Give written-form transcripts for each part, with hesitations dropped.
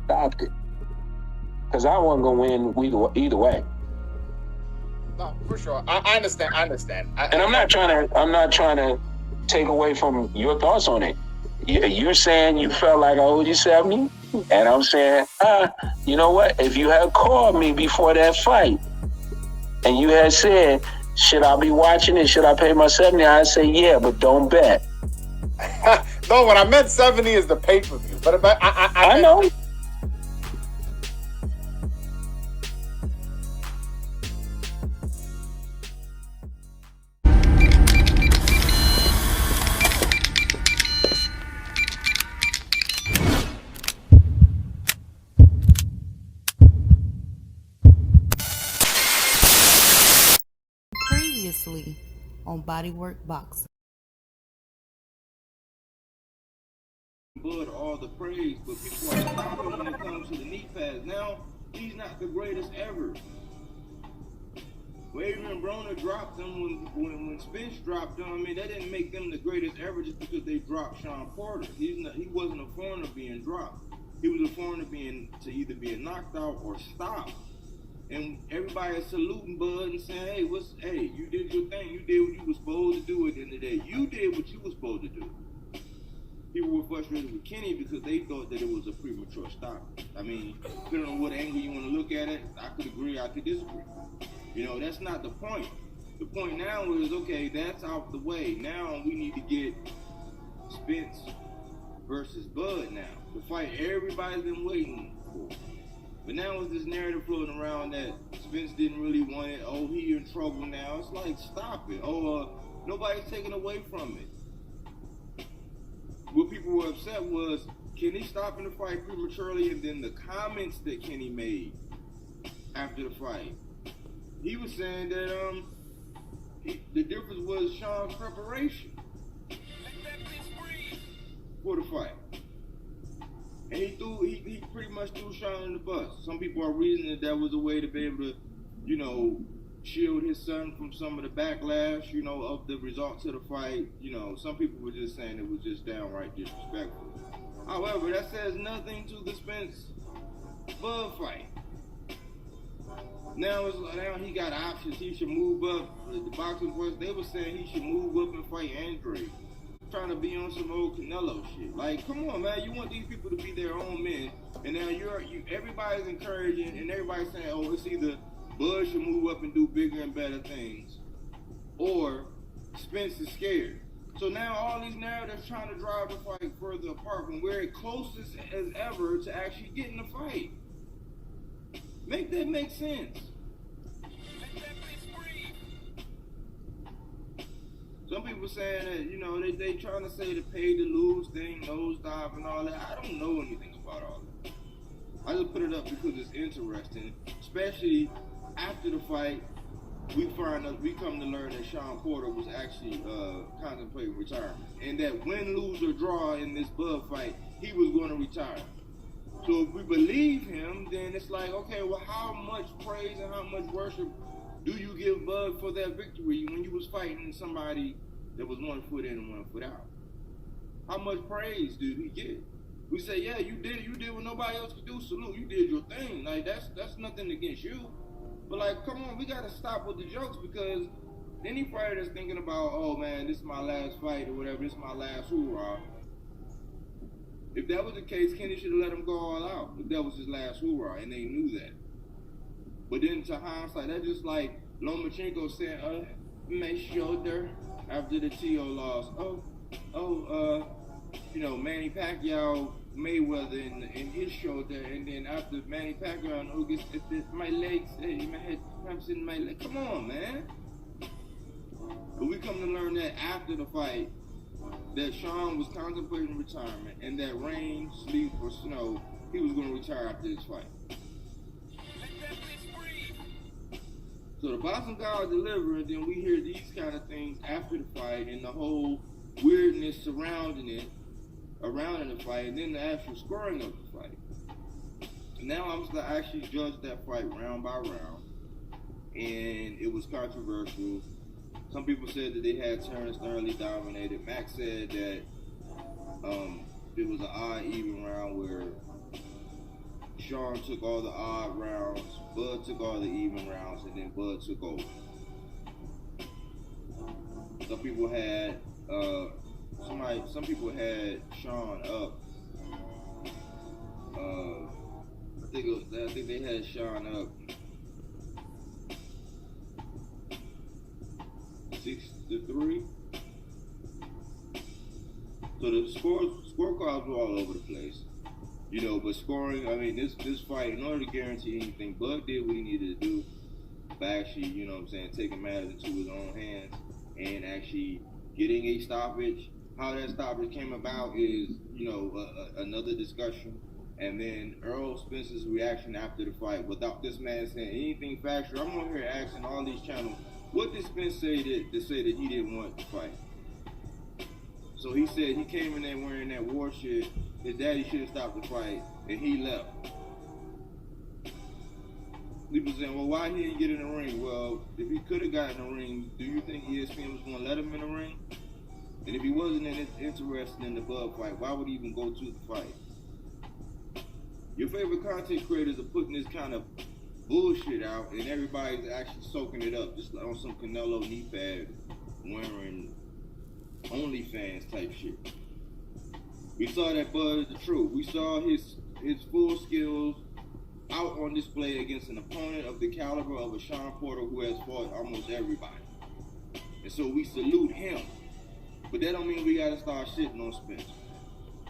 stopped it. Because I wasn't going to win either way. No, for sure. I understand. And I'm not trying to take away from your thoughts on it. You're saying you felt like I owed you 70, and I'm saying, you know what? If you had called me before that fight, and you had said, should I be watching it? Should I pay my 70? I'd say, yeah, but don't bet. No, what I meant 70 is the pay-per-view. But if I know. Previously on Bodywork Boxing. Bud all the praise, but people are stopping when it comes to the knee pads. Now, he's not the greatest ever. When Adrian Broner dropped them, when Spence dropped them, I mean, that didn't make them the greatest ever just because they dropped Shawn Porter. He wasn't a foreigner being dropped. He was a foreigner to either being knocked out or stopped. And everybody is saluting Bud and saying, hey, you did your thing. You did what you were supposed to do at the end of the day. You did what you were supposed to do. People were frustrated with Kenny because they thought that it was a premature stop. I mean, depending on what angle you want to look at it, I could agree, I could disagree. You know, that's not the point. The point now is, okay, that's out the way. Now we need to get Spence versus Bud now. The fight everybody's been waiting for. But now it's this narrative floating around that Spence didn't really want it. Oh, he in trouble now. It's like, stop it. Oh, nobody's taking away from it. What people were upset was Kenny stopping the fight prematurely, and then the comments that Kenny made after the fight. He was saying that the difference was Shawn's preparation for the fight. And he pretty much threw Shawn in the bus. Some people are reasoning that was a way to be able to, you know, shield his son from some of the backlash, you know, of the results of the fight. You know, some people were just saying it was just downright disrespectful. However, that says nothing to the Spence-Bud fight. Now he got options. He should move up. The boxing boys, they were saying he should move up and fight Andre. Trying to be on some old Canelo shit. Like, come on, man. You want these people to be their own men, and now everybody's encouraging, and everybody's saying, oh, it's either Bud should move up and do bigger and better things, or Spence is scared. So now all these narratives trying to drive the fight further apart when we're closest as ever to actually getting the fight. Make that make sense. Some people saying that, you know, they trying to say the pay to lose thing, nosedive and all that. I don't know anything about all that. I just put it up because it's interesting, especially after the fight. We come to learn that Shawn Porter was actually contemplating retirement, and that win, lose, or draw in this Bud fight, he was going to retire. So if we believe him, then it's like, okay, well, how much praise and how much worship do you give Bud for that victory when you was fighting somebody that was 1 foot in and 1 foot out? How much praise do he get? We say, yeah, you did what nobody else could do. Salute, you did your thing. Like, that's nothing against you. But like, come on, we gotta stop with the jokes, because any fighter that's thinking about, oh man, this is my last fight or whatever, this is my last hoorah. If that was the case, Kenny should have let him go all out. If that was his last hoorah, and they knew that. But then to hindsight, that's just like Lomachenko saying, my shoulder after the T.O. loss. You know, Manny Pacquiao, Mayweather in his shoulder, and then after Manny Pacquiao and August, my legs, my head cramps in my leg. Come on, man. But we come to learn that after the fight, that Shawn was contemplating retirement, and that rain, sleet, or snow, he was going to retire after this fight. So the boxing gods deliver, and then we hear these kind of things after the fight, and the whole weirdness surrounding it, around in the fight, and then the actual scoring of the fight. And now I'm going to actually judge that fight round by round, and it was controversial. Some people said that they had Terrence thoroughly dominated. Max said that it was an odd, even round where Shawn took all the odd rounds, Bud took all the even rounds, and then Bud took over. Some people had Shawn up. I think they had Shawn up 6-3. So the scorecards were all over the place, you know. But scoring, I mean, this fight, in order to guarantee anything, Bud did what he needed to do by actually, you know what I'm saying, taking matters into his own hands and actually getting a stoppage. How that stoppage came about is, you know, another discussion. And then Earl Spence's reaction after the fight, without this man saying anything factual. I'm on here asking all these channels, what did Spence say to say that he didn't want to fight? So he said he came in there wearing that war shit. His daddy should have stopped the fight, and he left. People saying, well, why he didn't get in the ring? Well, if he could have gotten in the ring, do you think ESPN was going to let him in the ring? And if he wasn't interested in the Bud fight, why would he even go to the fight? Your favorite content creators are putting this kind of bullshit out, and everybody's actually soaking it up, just like on some Canelo knee pad wearing OnlyFans type shit. We saw that Bud is the truth. We saw his full skills out on display against an opponent of the caliber of a Shawn Porter who has fought almost everybody. And so we salute him. But that don't mean we gotta start shitting on Spence.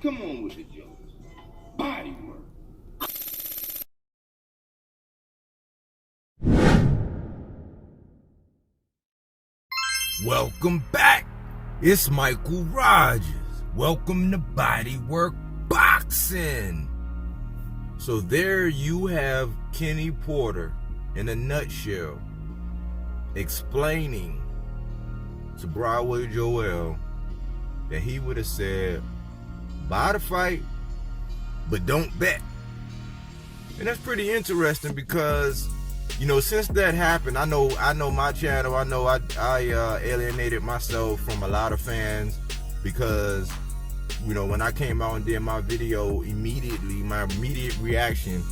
Come on with the jokes. Body work. Welcome back. It's Michael Rogers. Welcome to Bodywork Boxing. So there you have Kenny Porter in a nutshell explaining to Broadway Joel that he would have said, buy the fight, but don't bet. And that's pretty interesting because, you know, since that happened, I know my channel, I alienated myself from a lot of fans because, you know, when I came out and did my video immediately, my immediate reaction,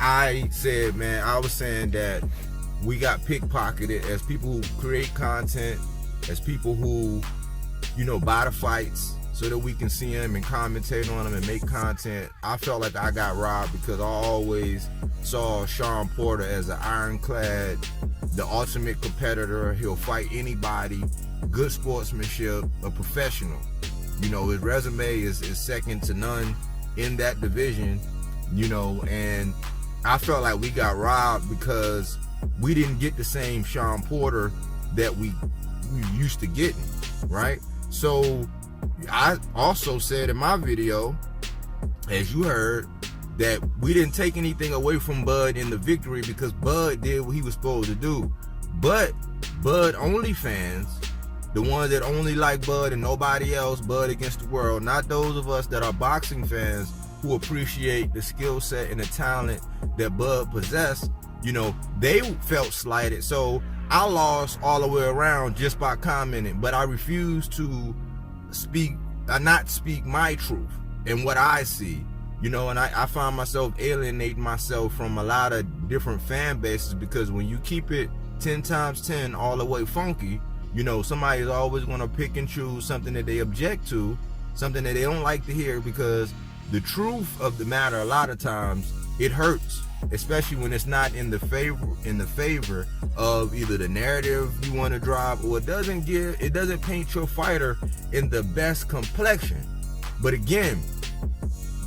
I said, man, I was saying that we got pickpocketed as people who create content, as people who, you know, buy the fights so that we can see them and commentate on them and make content. I felt like I got robbed because I always saw Shawn Porter as an ironclad, the ultimate competitor. He'll fight anybody, good sportsmanship, a professional. You know, his resume is second to none in that division, you know, and I felt like we got robbed because we didn't get the same Shawn Porter that we used to getting, right? So I also said in my video, as you heard, that we didn't take anything away from Bud in the victory because Bud did what he was supposed to do. But Bud only fans, the ones that only like Bud and nobody else, Bud against the world, not those of us that are boxing fans who appreciate the skill set and the talent that Bud possessed, you know, they felt slighted. So I lost all the way around just by commenting, but I refuse to not speak my truth and what I see, you know, and I find myself alienating myself from a lot of different fan bases because when you keep it 10 times 10 all the way funky, you know, somebody's always going to pick and choose something that they object to, something that they don't like to hear, because the truth of the matter, a lot of times it hurts, especially when it's not in the favor of either the narrative you want to drive, or it doesn't paint your fighter in the best complexion. But again,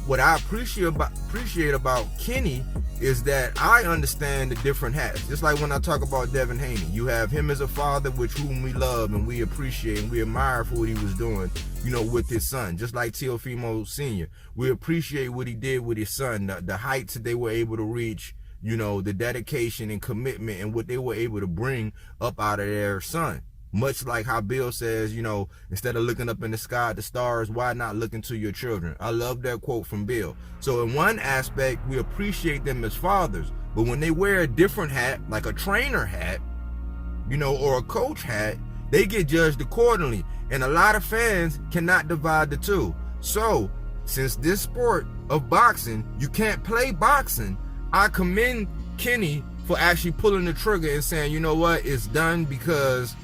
what I appreciate about Kenny is that I understand the different hats. Just like when I talk about Devin Haney, you have him as a father, which whom we love and we appreciate and we admire for what he was doing, you know, with his son. Just like Teofimo Sr., we appreciate what he did with his son, the heights that they were able to reach, you know, the dedication and commitment and what they were able to bring up out of their son. Much like how Bill says, you know, instead of looking up in the sky at the stars, why not look into your children? I love that quote from Bill. So in one aspect, we appreciate them as fathers, but when they wear a different hat, like a trainer hat, you know, or a coach hat, they get judged accordingly. And a lot of fans cannot divide the two. So since this sport of boxing, you can't play boxing, I commend Kenny for actually pulling the trigger and saying, you know what, it's done because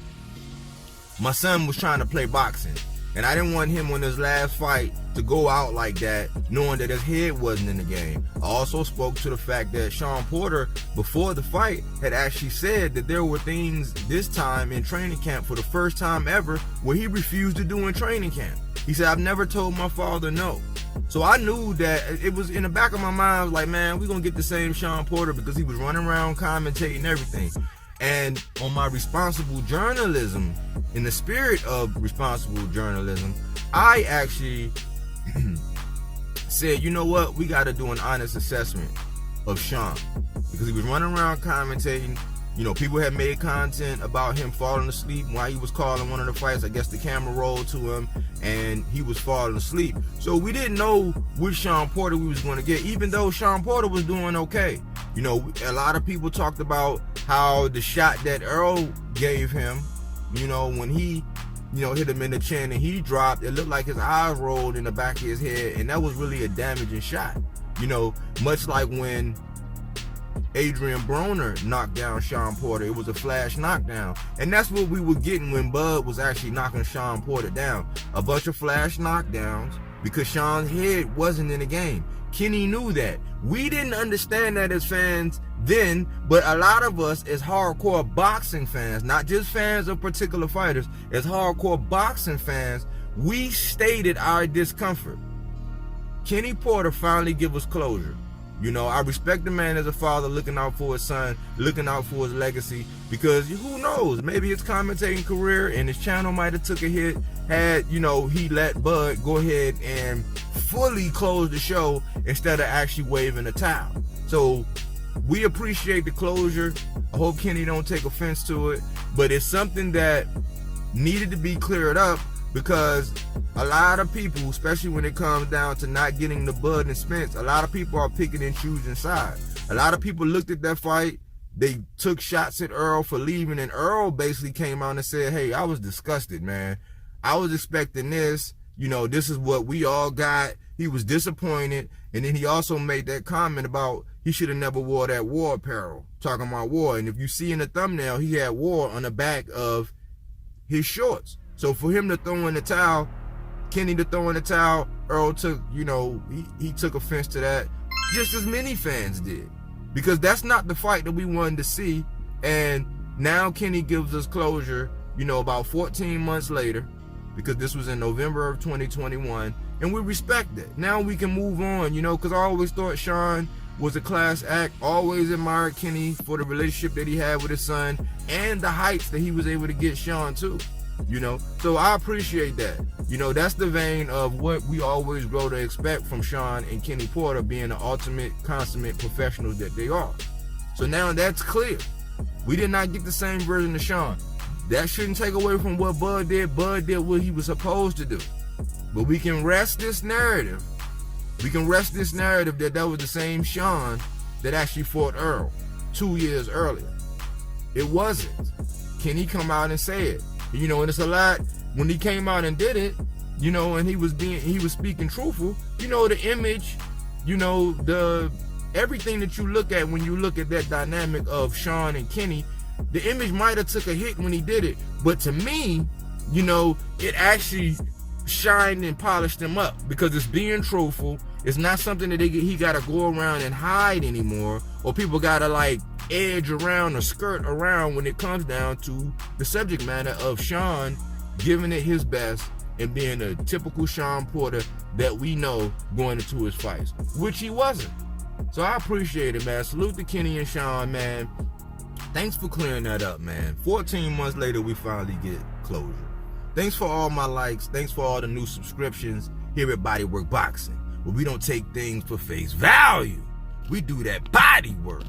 my son was trying to play boxing. And I didn't want him on his last fight to go out like that, knowing that his head wasn't in the game. I also spoke to the fact that Shawn Porter, before the fight, had actually said that there were things this time in training camp for the first time ever where he refused to do in training camp. He said, I've never told my father no. So I knew that it was in the back of my mind, I was like, man, we're going to get the same Shawn Porter because he was running around commentating everything. And on my responsible journalism, in the spirit of responsible journalism, I actually said, you know what, we got to do an honest assessment of Shawn, because he was running around commentating. You know, people had made content about him falling asleep while he was calling one of the fights. I guess the camera rolled to him and he was falling asleep. So we didn't know which Shawn Porter we was going to get, even though Shawn Porter was doing okay. You know, a lot of people talked about how the shot that Earl gave him, you know, when he, you know, hit him in the chin and he dropped, it looked like his eyes rolled in the back of his head, and that was really a damaging shot. You know, much like when Adrian Broner knocked down Shawn Porter, it was a flash knockdown. And that's what we were getting when Bud was actually knocking Shawn Porter down. A bunch of flash knockdowns because Shawn's head wasn't in the game. Kenny knew that. We didn't understand that as fans then, but a lot of us as hardcore boxing fans, not just fans of particular fighters, as hardcore boxing fans, we stated our discomfort. Kenny Porter finally gave us closure. You know, I respect the man as a father, looking out for his son, looking out for his legacy, because who knows, maybe his commentating career and his channel might have took a hit had, you know, he let Bud go ahead and fully close the show instead of actually waving a towel. So we appreciate the closure. I hope Kenny don't take offense to it, but it's something that needed to be cleared up, because a lot of people, especially when it comes down to not getting the Bud and Spence, a lot of people are picking and choosing sides. A lot of people looked at that fight, they took shots at Earl for leaving, and Earl basically came out and said, hey, I was disgusted, man. I was expecting this. You know, this is what we all got. He was disappointed. And then he also made that comment about he should have never wore that war apparel, talking about war. And if you see in the thumbnail, he had war on the back of his shorts. So for him to throw in the towel, Kenny to throw in the towel, Earl took, you know, he took offense to that, just as many fans did, because that's not the fight that we wanted to see. And now Kenny gives us closure, you know, about 14 months later, because this was in November of 2021, and we respect that. Now we can move on, you know, because I always thought Shawn was a class act, always admired Kenny for the relationship that he had with his son and the heights that he was able to get Shawn to. You know, so I appreciate that. You know, that's the vein of what we always grow to expect from Shawn and Kenny Porter, being the ultimate, consummate professionals that they are. So now that's clear. We did not get the same version of Shawn. That shouldn't take away from what Bud did. Bud did what he was supposed to do. But we can rest this narrative. We can rest this narrative that was the same Shawn that actually fought Earl 2 years earlier. It wasn't. Kenny come out and say it. You know, and it's a lot when he came out and did it, you know, and he was speaking truthful. You know, the image, you know, the everything that you look at when you look at that dynamic of Shawn and Kenny, the image might have took a hit when he did it, but to me, you know, it actually shined and polished him up, because it's being truthful. It's not something that he got to go around and hide anymore, or people got to like edge around or skirt around when it comes down to the subject matter of Shawn giving it his best and being a typical Shawn Porter that we know going into his fights, which he wasn't. So I appreciate it, man. Salute to Kenny and Shawn, man. Thanks for clearing that up, man. 14 months later, we finally get closure. Thanks for all my likes. Thanks for all the new subscriptions here at Bodywork Boxing, where we don't take things for face value. We do that body work.